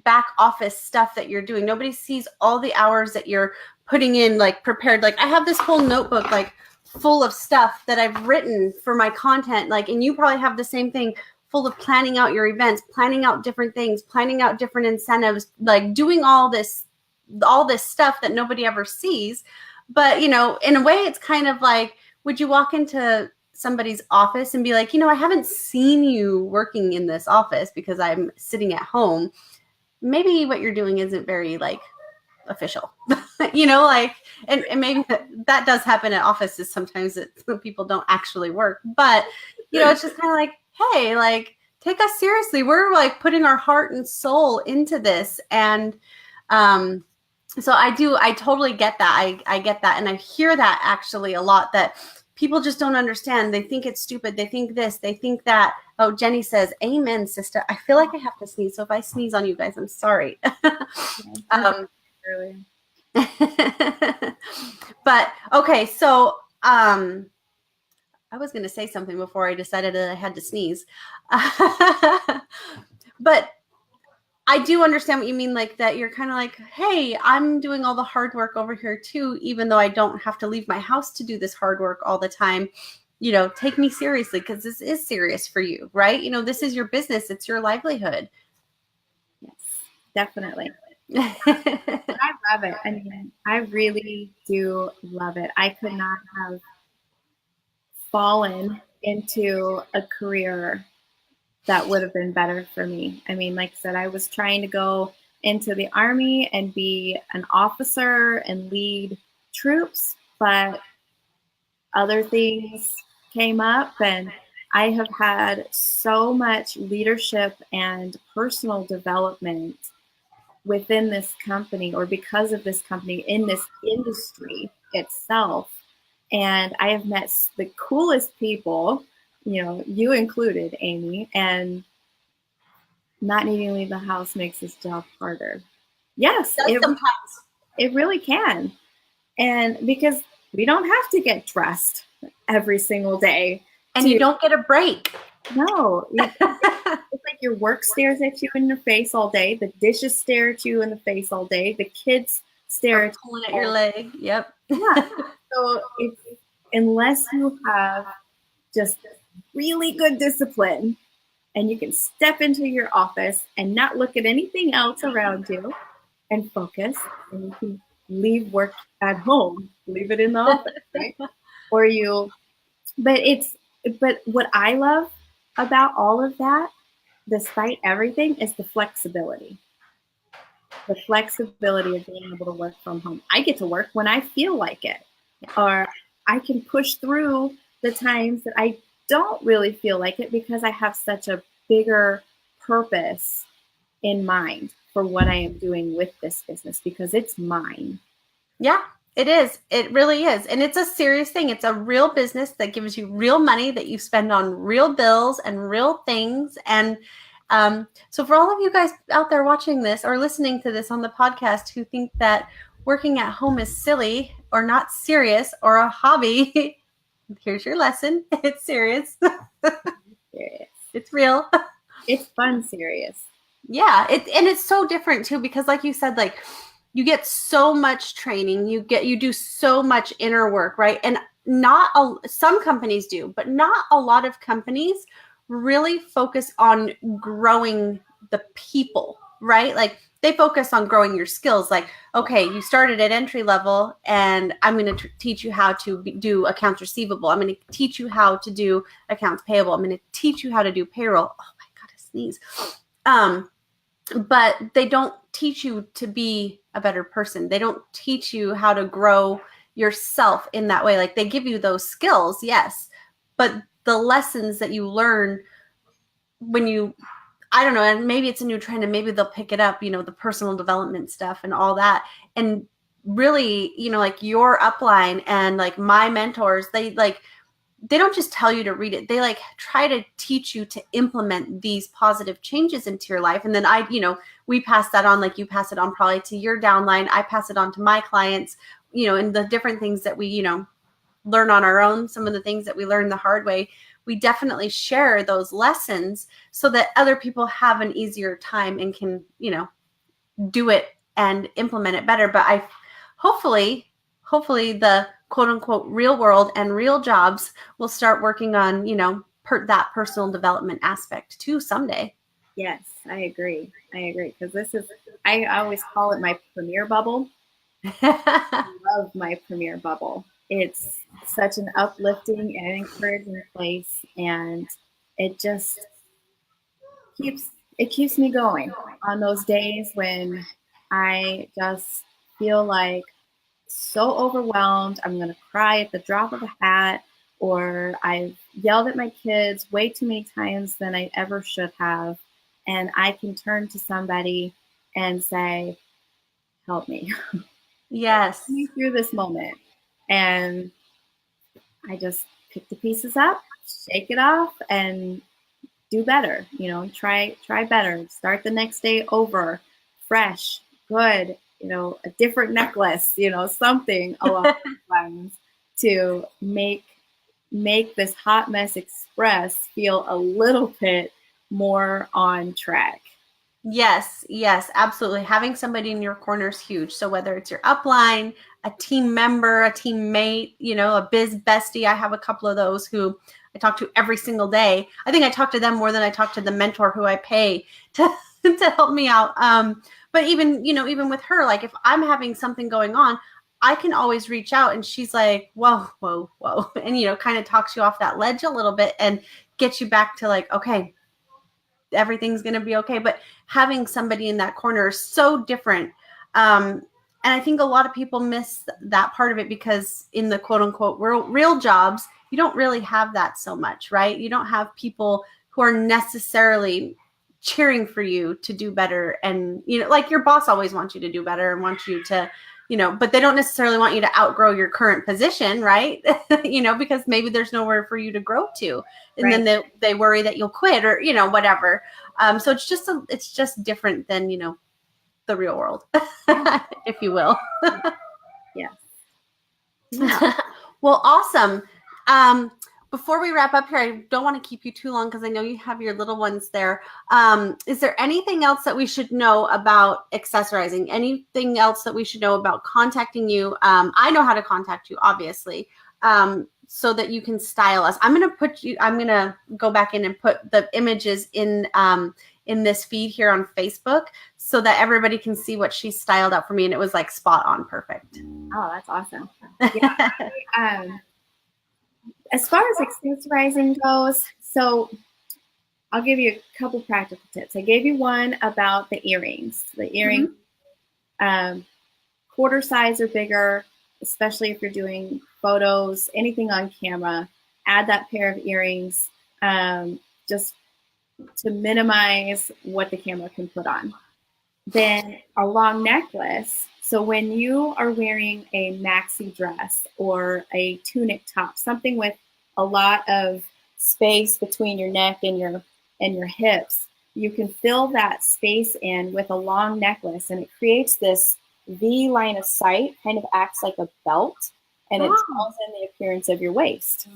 back office stuff that you're doing. Nobody sees all the hours that you're putting in, like prepared. Like, I have this whole notebook, like, full of stuff that I've written for my content. Like, and you probably have the same thing, full of planning out your events, planning out different things, planning out different incentives, like doing all this stuff that nobody ever sees. But, in a way, it's kind of like, would you walk into somebody's office and be like, I haven't seen you working in this office because I'm sitting at home. Maybe what you're doing isn't very, like, official, like, and maybe that does happen at offices sometimes, that people don't actually work. But, it's just kind of like, hey, like, take us seriously. We're like putting our heart and soul into this. And so I totally get that. I get that. And I hear that actually a lot, that people just don't understand. They think it's stupid. They think this, they think that. Oh, Jenny says, amen, sister. I feel like I have to sneeze. So if I sneeze on you guys, I'm sorry. But okay. So, I was going to say something before I decided that I had to sneeze. But I do understand what you mean, like that you're kind of like, hey, I'm doing all the hard work over here too, even though I don't have to leave my house to do this hard work all the time. Take me seriously, because this is serious for you, right? This is your business. It's your livelihood. Yes, definitely. I love it. I mean, I really do love it. I could not have fallen into a career that would have been better for me. I mean, like I said, I was trying to go into the Army and be an officer and lead troops, but other things came up, and I have had so much leadership and personal development within this company, or because of this company, in this industry itself. And I have met the coolest people, you included, Amie, and not needing to leave the house makes this job harder. Yes, it really can. And because we don't have to get dressed every single day, And you don't get a break. No. It's like your work stares at you in the face all day. The dishes stare at you in the face all day. The kids stare at pulling at your leg. Yep. Yeah. So it's, unless you have just really good discipline and you can step into your office and not look at anything else around you and focus, and you can leave work at home, leave it in the office, right? Or but what I love about all of that, despite everything, is the flexibility. The flexibility of being able to work from home. I get to work when I feel like it, or I can push through the times that I don't really feel like it because I have such a bigger purpose in mind for what I am doing with this business, because it's mine. Yeah, it is. It really is. And it's a serious thing. It's a real business that gives you real money that you spend on real bills and real things. And so for all of you guys out there watching this or listening to this on the podcast who think that working at home is silly or not serious or a hobby, here's your lesson. It's serious. Serious. It's real. It's fun, serious. Yeah, and it's so different too, because like you said, like you get so much training, you do so much inner work, right? And some companies do, but not a lot of companies really focus on growing the people, right? Like they focus on growing your skills. Like, okay, you started at entry level and I'm going to teach you how to do accounts receivable. I'm going to teach you how to do accounts payable. I'm going to teach you how to do payroll. Oh my God, I sneeze. But they don't teach you to be a better person. They don't teach you how to grow yourself in that way. Like they give you those skills, yes, but the lessons that you learn when you, I don't know, and maybe it's a new trend and maybe they'll pick it up, the personal development stuff and all that. And really, like your upline and like my mentors, they don't just tell you to read it. They like try to teach you to implement these positive changes into your life. And then we pass that on, like you pass it on probably to your downline. I pass it on to my clients, and the different things that we, learn on our own, some of the things that we learn the hard way. We definitely share those lessons so that other people have an easier time and can, do it and implement it better. But hopefully the quote unquote real world and real jobs will start working on, that personal development aspect too someday. Yes, I agree. Because I always call it my premier bubble. I love my premier bubble. It's such an uplifting and encouraging place. And it just keeps me going on those days when I just feel like so overwhelmed. I'm going to cry at the drop of a hat, or I've yelled at my kids way too many times than I ever should have. And I can turn to somebody and say, help me. Yes. Help me through this moment. And I just pick the pieces up, shake it off, and do better. Try better. Start the next day over, fresh, good. A different necklace. Something along those lines to make this hot mess express feel a little bit more on track. Yes, absolutely. Having somebody in your corner is huge. So whether it's your upline, a team member, a teammate, a biz bestie, I have a couple of those who I talk to every single day. I think I talk to them more than I talk to the mentor who I pay to help me out. But even with her, like if I'm having something going on, I can always reach out and she's like, whoa. And, kind of talks you off that ledge a little bit and gets you back to like, okay, everything's going to be okay. But having somebody in that corner is so different. And I think a lot of people miss that part of it because in the quote unquote real jobs, you don't really have that so much, right? You don't have people who are necessarily cheering for you to do better. And, like your boss always wants you to do better and wants you to, but they don't necessarily want you to outgrow your current position, right? Because maybe there's nowhere for you to grow to. And right. Then they worry that you'll quit or, whatever. So it's just different than, the real world, if you will. Yes. Yeah. Well, awesome. before we wrap up here, I don't want to keep you too long because I know you have your little ones there. Is there anything else that we should know about accessorizing? Anything else that we should know about contacting you? I know how to contact you, obviously, so that you can style us. I'm going to go back in and put the images in this feed here on Facebook so that everybody can see what she styled out for me. And it was like spot on perfect. Oh, that's awesome. Yeah. As far as accessorizing goes, so I'll give you a couple practical tips. I gave you one about the earrings. The earrings, quarter size or bigger, especially if you're doing photos, anything on camera, add that pair of earrings just to minimize what the camera can put on. Then a long necklace. So when you are wearing a maxi dress or a tunic top, something with a lot of space between your neck and your hips, you can fill that space in with a long necklace, and it creates this V line of sight, kind of acts like a belt, and it draws in the appearance of your waist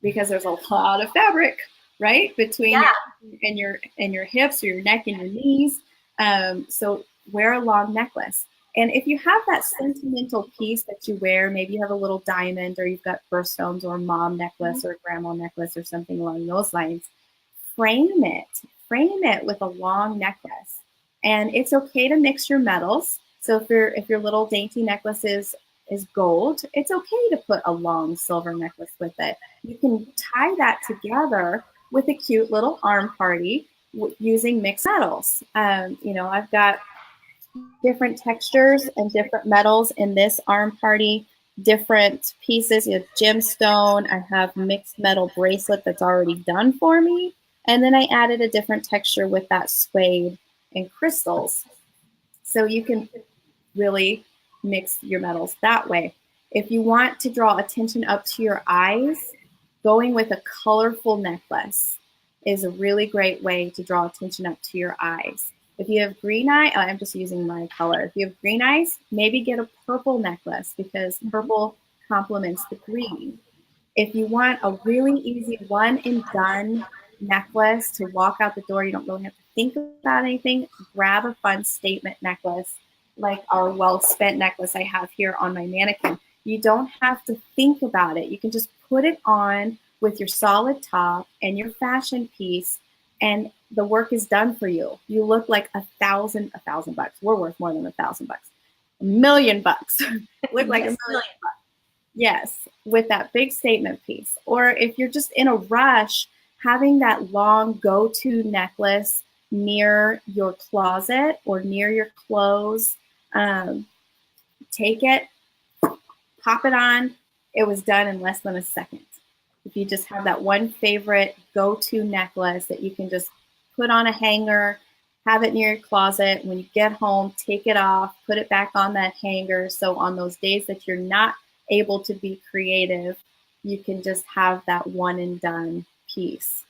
because there's a lot of fabric, right, between your hips or your neck and your knees. So wear a long necklace. And if you have that sentimental piece that you wear, maybe you have a little diamond or you've got birthstones or a mom necklace or a grandma necklace or something along those lines, frame it with a long necklace. And it's okay to mix your metals. So if your little dainty necklace is gold, it's okay to put a long silver necklace with it. You can tie that together with a cute little arm party using mixed metals. I've got different textures and different metals in this arm party, different pieces. You have gemstone. I have mixed metal bracelet that's already done for me. And then I added a different texture with that suede and crystals. So you can really mix your metals that way. If you want to draw attention up to your eyes, going with a colorful necklace is a really great way to draw attention up to your eyes. If you have green eye, I'm just using my color. If you have green eyes, maybe get a purple necklace because purple complements the green. If you want a really easy one and done necklace to walk out the door, you don't really have to think about anything, grab a fun statement necklace like our well spent necklace I have here on my mannequin. You don't have to think about it. You can just put it on with your solid top and your fashion piece, and the work is done for you. You look like $1,000 bucks. We're worth more than $1,000 bucks. $1 million bucks. Look like $1 million bucks. Yes, with that big statement piece. Or if you're just in a rush, having that long go-to necklace near your closet or near your clothes, take it, pop it on. It was done in less than a second. If you just have that one favorite go-to necklace that you can just put on a hanger, have it near your closet. When you get home, take it off, put it back on that hanger. So on those days that you're not able to be creative, you can just have that one and done piece.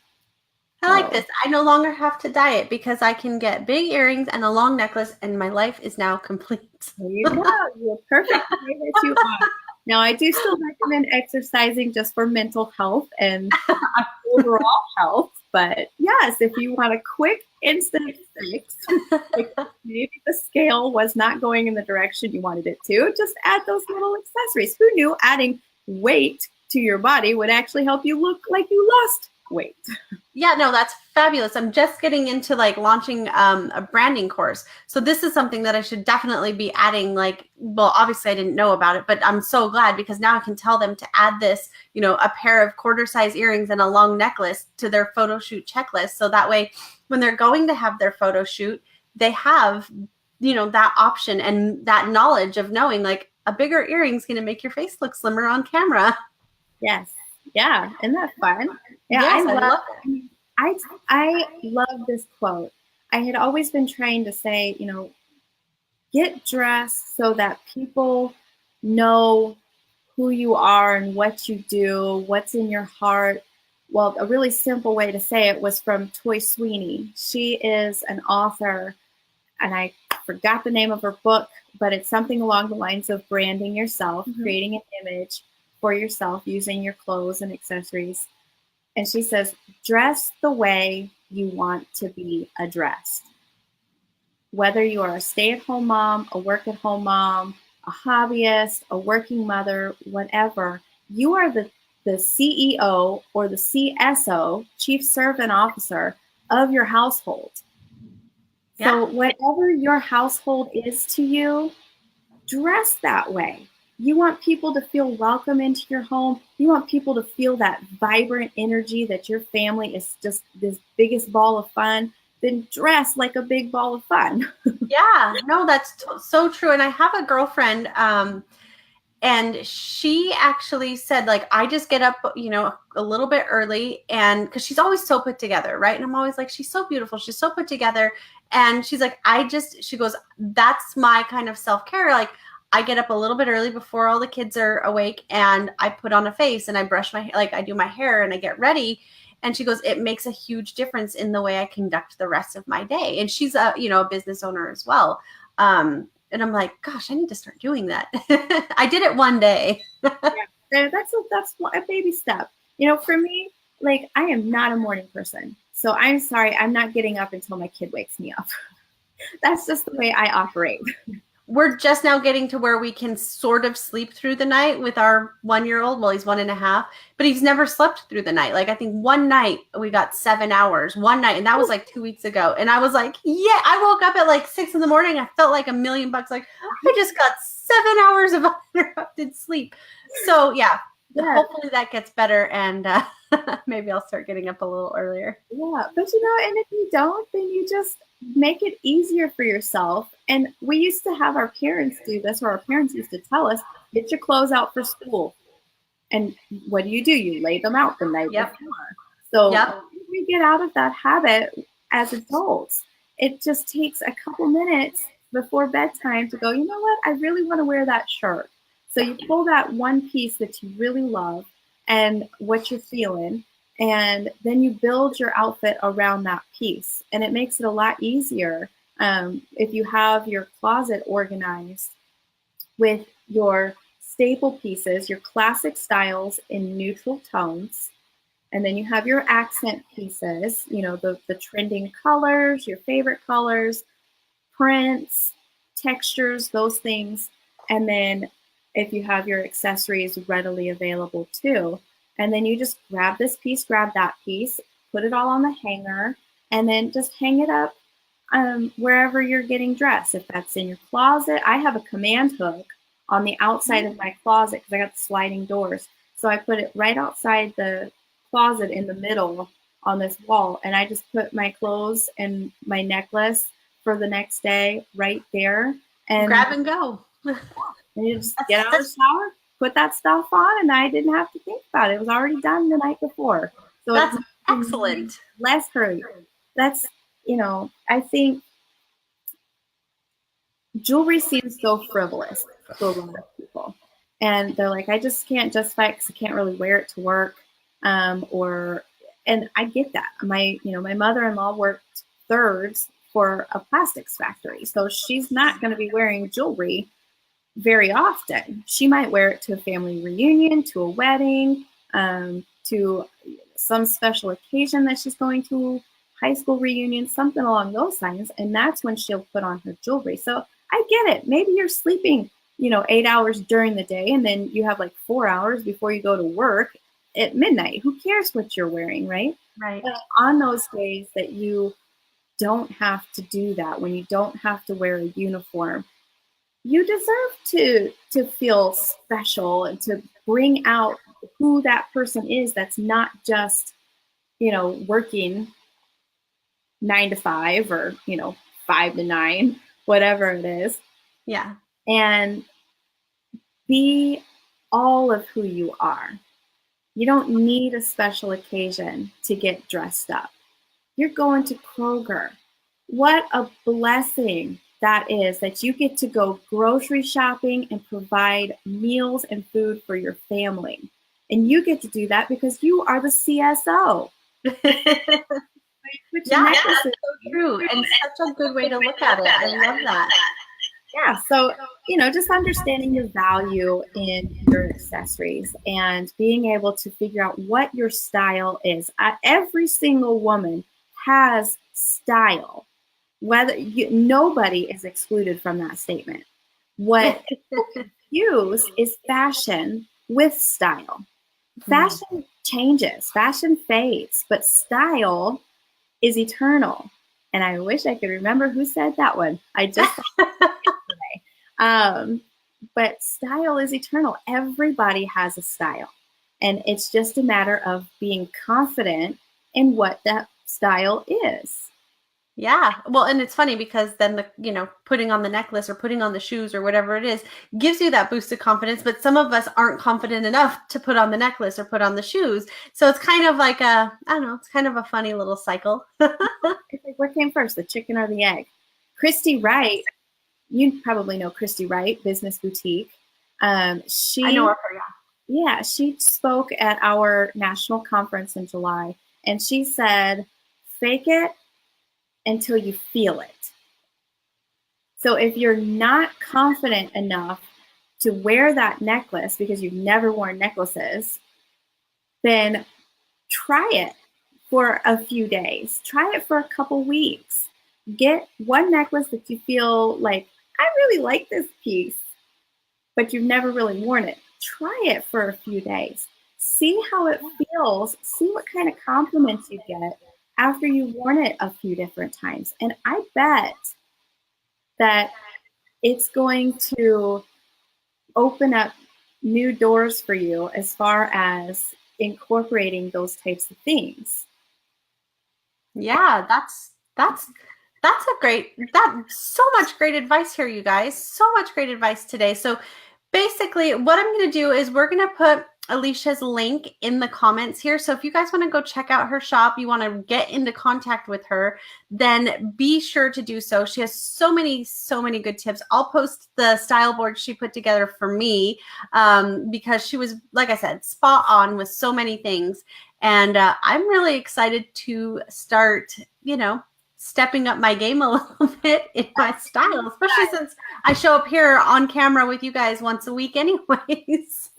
I like this. I no longer have to diet because I can get big earrings and a long necklace, and my life is now complete. There you go. You're perfect the way that you are. Now, I do still recommend exercising just for mental health and overall health. But yes, if you want a quick, instant fix, like maybe the scale was not going in the direction you wanted it to, just add those little accessories. Who knew adding weight to your body would actually help you look like you lost weight? Yeah, no, that's fabulous. I'm just getting into like launching a branding course. So this is something that I should definitely be adding. Like, well, obviously I didn't know about it, but I'm so glad because now I can tell them to add this, a pair of quarter size earrings and a long necklace to their photo shoot checklist. So that way, when they're going to have their photo shoot, they have, that option and that knowledge of knowing like a bigger earring is going to make your face look slimmer on camera. Yes. Yeah. Isn't that fun? Yeah. Yes, I love it. I love this quote. I had always been trying to say, get dressed so that people know who you are and what you do, what's in your heart. Well, a really simple way to say it was from Toy Sweeney. She is an author, and I forgot the name of her book, but it's something along the lines of branding yourself, creating an image, for yourself using your clothes and accessories. And she says, dress the way you want to be addressed. Whether you are a stay-at-home mom, a work-at-home mom, a hobbyist, a working mother, whatever, you are the CEO or the CSO, Chief Servant Officer of your household. Yeah. So whatever your household is to you, dress that way. You want people to feel welcome into your home. You want people to feel that vibrant energy that your family is just this biggest ball of fun. Then dress like a big ball of fun. Yeah, no, that's so true. And I have a girlfriend, and she actually said, like, I just get up, a little bit early, and because she's always so put together, right? And I'm always like, she's so beautiful. She's so put together. And she's like, she goes, that's my kind of self-care. Like, I get up a little bit early before all the kids are awake, and I put on a face and I brush my hair, like I do my hair and I get ready. And she goes, it makes a huge difference in the way I conduct the rest of my day. And she's a business owner as well. And I'm like, gosh, I need to start doing that. I did it one day. Yeah, that's a baby step. For me, like, I am not a morning person. So I'm sorry, I'm not getting up until my kid wakes me up. That's just the way I operate. We're just now getting to where we can sort of sleep through the night with our 1-year-old. Well, he's 1.5, but he's never slept through the night. Like, I think one night we got 7 hours, one night, and that was like 2 weeks ago. And I was like, yeah, I woke up at like 6 a.m. I felt like $1 million. Like, I just got 7 hours of uninterrupted sleep. So yeah. Hopefully that gets better, and maybe I'll start getting up a little earlier. Yeah, but and if you don't, then you just make it easier for yourself. And we used to have our parents do this, or our parents used to tell us, get your clothes out for school. And what do? You lay them out the night before. So we get out of that habit as adults. It just takes a couple minutes before bedtime to go, you know what? I really want to wear that shirt. So you pull that one piece that you really love and what you're feeling, and then you build your outfit around that piece. And it makes it a lot easier if you have your closet organized with your staple pieces, your classic styles in neutral tones. And then you have your accent pieces, the trending colors, your favorite colors, prints, textures, those things. And then if you have your accessories readily available too. And then you just grab this piece, grab that piece, put it all on the hanger, and then just hang it up wherever you're getting dressed. If that's in your closet, I have a command hook on the outside of my closet because I got the sliding doors. So I put it right outside the closet in the middle on this wall, and I just put my clothes and my necklace for the next day right there. And grab and go. And you just get out of the shower, put that stuff on, and I didn't have to think about it. It was already done the night before. So that's excellent. Less hurry. That's, I think jewelry seems so frivolous to a lot of people. And they're like, I just can't justify it because I can't really wear it to work. And I get that. My mother-in-law worked thirds for a plastics factory. So she's not going to be wearing jewelry very often. She might wear it to a family reunion, to a wedding, to some special occasion that she's going to, high school reunion, something along those lines. And that's when she'll put on her jewelry. So I get it. Maybe you're sleeping, 8 hours during the day, and then you have like 4 hours before you go to work at midnight. Who cares what you're wearing, right? Right. But on those days that you don't have to do that, when you don't have to wear a uniform, you deserve to feel special and to bring out who that person is that's not just, working 9 to 5 or, 5 to 9, whatever it is. Yeah. And be all of who you are. You don't need a special occasion to get dressed up. You're going to Kroger. What a blessing that is, that you get to go grocery shopping and provide meals and food for your family. And you get to do that because you are the CSO. Yeah, that's so true. And such a good way to look at it. I love that. Yeah, so just understanding your value in your accessories and being able to figure out what your style is. Every single woman has style. Nobody is excluded from that statement. What people confuse is fashion with style. Fashion changes, fashion fades, but style is eternal. And I wish I could remember who said that one. I just but style is eternal. Everybody has a style. And it's just a matter of being confident in what that style is. Yeah. Well, and it's funny because then putting on the necklace or putting on the shoes or whatever it is gives you that boost of confidence. But some of us aren't confident enough to put on the necklace or put on the shoes. So it's kind of like it's kind of a funny little cycle. It's like, what came first, the chicken or the egg? Christy Wright, you probably know Christy Wright, Business Boutique. I know her, yeah. Yeah, she spoke at our national conference in July, and she said, fake it until you feel it. So if you're not confident enough to wear that necklace because you've never worn necklaces, then try it for a few days. Try it for a couple weeks. Get one necklace that you feel like, I really like this piece, but you've never really worn it. Try it for a few days. See how it feels. See what kind of compliments you get after you've worn it a few different times. And I bet that it's going to open up new doors for you as far as incorporating those types of things. Yeah, that's so much great advice here, you guys. So much great advice today. So basically what I'm going to do is we're going to put Alysha's link in the comments here. So if you guys want to go check out her shop, you want to get into contact with her, then be sure to do so. She has so many good tips. I'll post the style board she put together for me because she was, like I said, spot on with so many things. And I'm really excited to start, stepping up my game a little bit in my style, especially since I show up here on camera with you guys once a week anyways.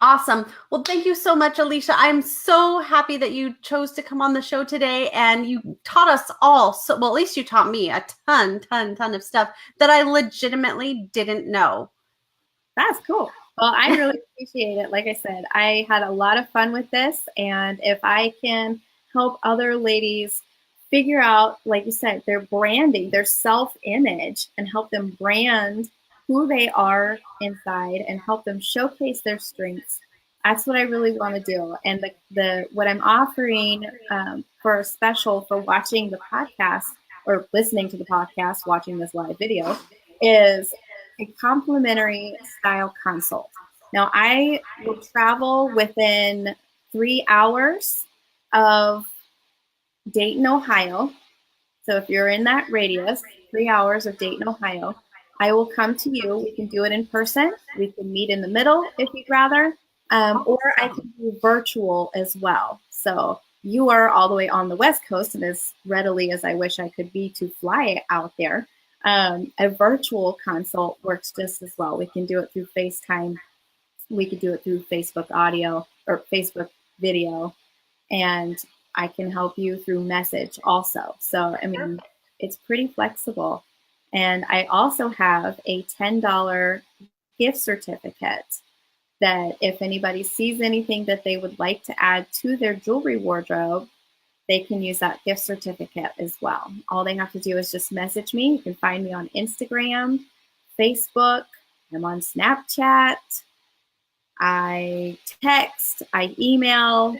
Awesome. Well, thank you so much, Alysha. I'm so happy that you chose to come on the show today and you taught us all. So, well, at least you taught me a ton of stuff that I legitimately didn't know. That's cool. Well, I really appreciate it. Like I said, I had a lot of fun with this. And if I can help other ladies figure out, like you said, their branding, their self-image, and help them brand who they are inside and help them showcase their strengths, that's what I really want to do. And what I'm offering for a special for watching the podcast or listening to the podcast, watching this live video, is a complimentary style consult. Now, I will travel within 3 hours of Dayton, Ohio. So if you're in that radius, 3 hours of Dayton, Ohio, I will come to you. We can do it in person. We can meet in the middle if you'd rather, or I can do virtual as well. So you are all the way on the West Coast, and as readily as I wish I could be to fly out there, a virtual consult works just as well. We can do it through FaceTime. We could do it through Facebook audio or Facebook video, and I can help you through message also. So, I mean, it's pretty flexible. And I also have a $10 gift certificate that if anybody sees anything that they would like to add to their jewelry wardrobe, they can use that gift certificate as well. All they have to do is just message me. You can find me on Instagram, Facebook. I'm on Snapchat. I text, I email.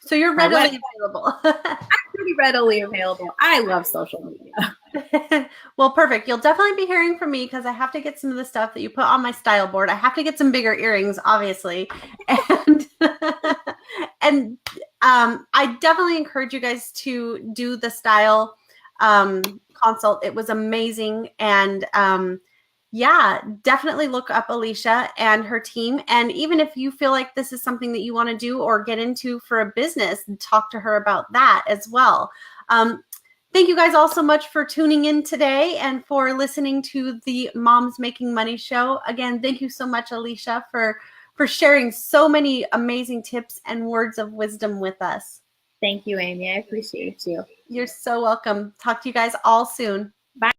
So you're readily available. I'm pretty readily available. I love social media. Well, perfect. You'll definitely be hearing from me because I have to get some of the stuff that you put on my style board. I have to get some bigger earrings, obviously. And I definitely encourage you guys to do the style consult. It was amazing. And yeah, definitely look up Alysha and her team. And even if you feel like this is something that you want to do or get into for a business, talk to her about that as well. Thank you guys all so much for tuning in today and for listening to the Moms Making Money show. Again, thank you so much, Alysha, for sharing so many amazing tips and words of wisdom with us. Thank you, Amie. I appreciate you. You're so welcome. Talk to you guys all soon. Bye.